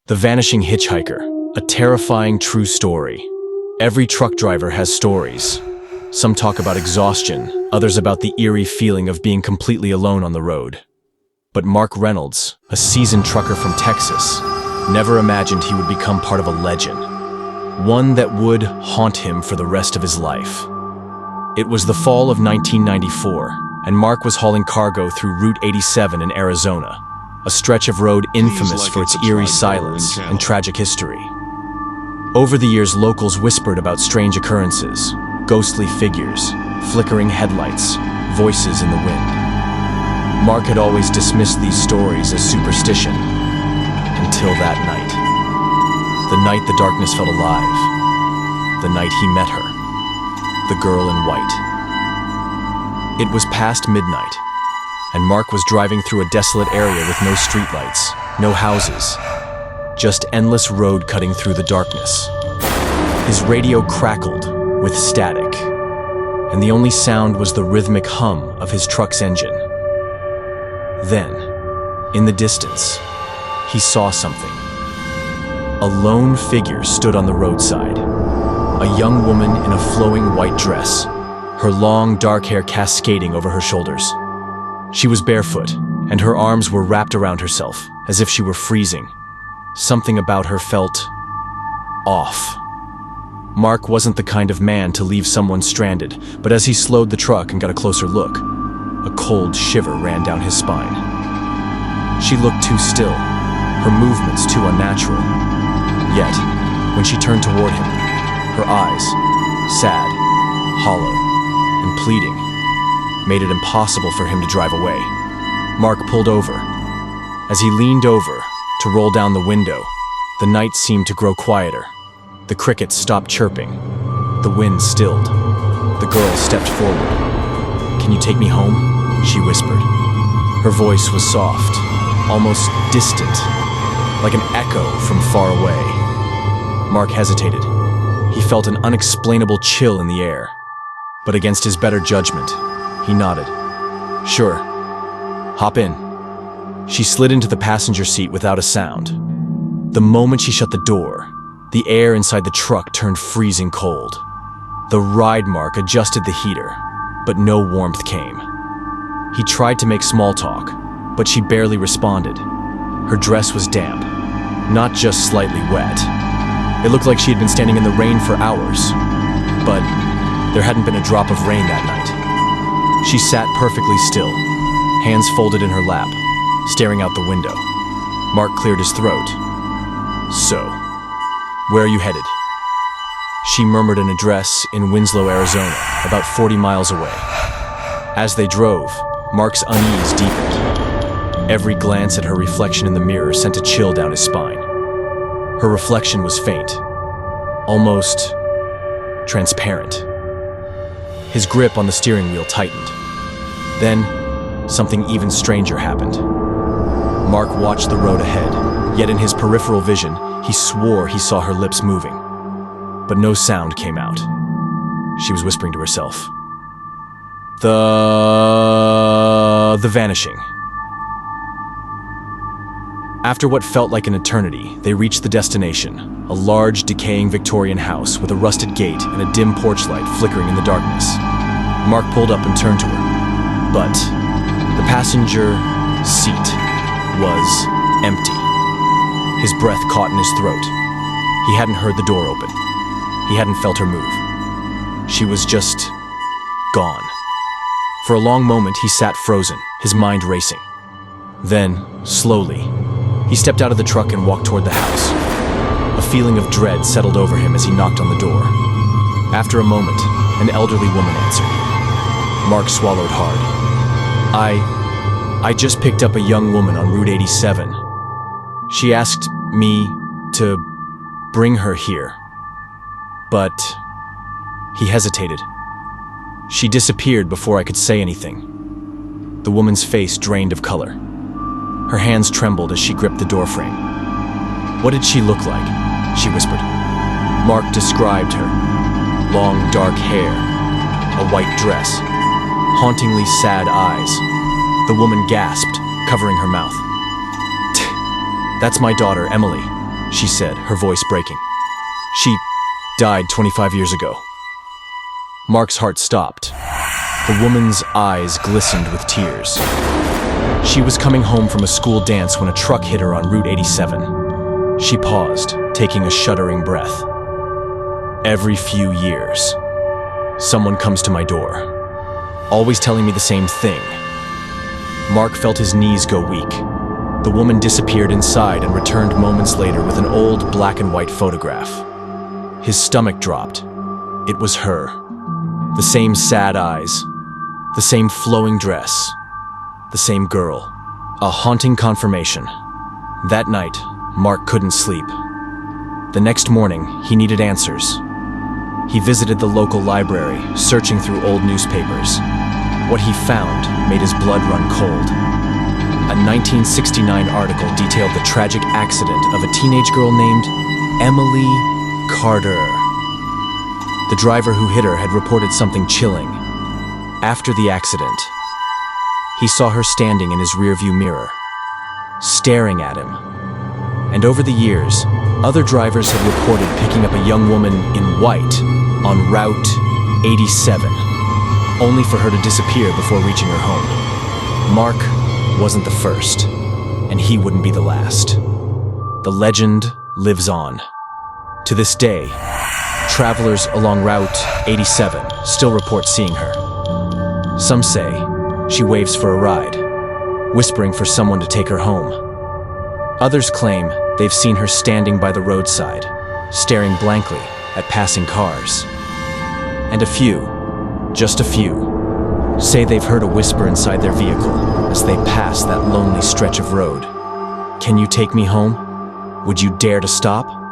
The Vanishing Hitchhiker, a terrifying true story. Every truck driver has stories. Some talk about exhaustion, others about the eerie feeling of being completely alone on the road. But Mark Reynolds, a seasoned trucker from Texas, never imagined he would become part of a legend. One that would haunt him for the rest of his life. It was the fall of 1994, and Mark was hauling cargo through Route 87 in Arizona, a stretch of road infamous for its eerie silence and tragic history. Over the years, locals whispered about strange occurrences, ghostly figures, flickering headlights, voices in the wind. Mark had always dismissed these stories as superstition, until that night. The night the darkness felt alive. The night he met her. The girl in white. It was past midnight, and Mark was driving through a desolate area with no streetlights, no houses, just endless road cutting through the darkness. His radio crackled with static, and the only sound was the rhythmic hum of his truck's engine. Then, in the distance, he saw something. A lone figure stood on the roadside, a young woman in a flowing white dress, her long dark hair cascading over her shoulders. She was barefoot, and her arms were wrapped around herself, as if she were freezing. Something about her felt off. Mark wasn't the kind of man to leave someone stranded, but as he slowed the truck and got a closer look, a cold shiver ran down his spine. She looked too still, her movements too unnatural. Yet, when she turned toward him, her eyes, sad, hollow, and pleading, made it impossible for him to drive away. Mark pulled over. As he leaned over to roll down the window, the night seemed to grow quieter. The crickets stopped chirping. The wind stilled. The girl stepped forward. "Can you take me home?" she whispered. Her voice was soft, almost distant, like an echo from far away. Mark hesitated. He felt an unexplainable chill in the air. But against his better judgment, he nodded. "Sure. Hop in." She slid into the passenger seat without a sound. The moment she shut the door, the air inside the truck turned freezing cold. The ride mark adjusted the heater, but no warmth came. He tried to make small talk, but she barely responded. Her dress was damp, not just slightly wet. It looked like she had been standing in the rain for hours, but there hadn't been a drop of rain that night. She sat perfectly still, hands folded in her lap, staring out the window. Mark cleared his throat. "So, where are you headed?" She murmured an address in Winslow, Arizona, about 40 miles away. As they drove, Mark's unease deepened. Every glance at her reflection in the mirror sent a chill down his spine. Her reflection was faint, almost transparent. His grip on the steering wheel tightened. Then, something even stranger happened. Mark watched the road ahead, yet in his peripheral vision, he swore he saw her lips moving. But no sound came out. She was whispering to herself. The vanishing. After what felt like an eternity, they reached the destination, a large, decaying Victorian house with a rusted gate and a dim porch light flickering in the darkness. Mark pulled up and turned to her, but the passenger seat was empty. His breath caught in his throat. He hadn't heard the door open. He hadn't felt her move. She was just gone. For a long moment, he sat frozen, his mind racing. Then, slowly, he stepped out of the truck and walked toward the house. A feeling of dread settled over him as he knocked on the door. After a moment, an elderly woman answered. Mark swallowed hard. I just picked up a young woman on Route 87. She asked me to bring her here. But he hesitated. She disappeared before I could say anything. The woman's face drained of color. Her hands trembled as she gripped the doorframe. "What did she look like?" she whispered. Mark described her. Long, dark hair, a white dress, hauntingly sad eyes. The woman gasped, covering her mouth. "That's my daughter, Emily," she said, her voice breaking. She died 25 years ago. Mark's heart stopped. The woman's eyes glistened with tears. She was coming home from a school dance when a truck hit her on Route 87. She paused, taking a shuddering breath. Every few years, someone comes to my door, always telling me the same thing. Mark felt his knees go weak. The woman disappeared inside and returned moments later with an old black and white photograph. His stomach dropped. It was her. The same sad eyes, the same flowing dress, the same girl. A haunting confirmation. That night, Mark couldn't sleep. The next morning, he needed answers. He visited the local library, searching through old newspapers. What he found made his blood run cold. A 1969 article detailed the tragic accident of a teenage girl named Emily Carter. The driver who hit her had reported something chilling. After the accident, he saw her standing in his rearview mirror, staring at him. And over the years, other drivers had reported picking up a young woman in white on Route 87, only for her to disappear before reaching her home. Mark wasn't the first, and he wouldn't be the last. The legend lives on. To this day, travelers along Route 87 still report seeing her. Some say she waves for a ride, whispering for someone to take her home. Others claim they've seen her standing by the roadside, staring blankly at passing cars. And a few, just a few, say they've heard a whisper inside their vehicle as they pass that lonely stretch of road. Can you take me home? Would you dare to stop?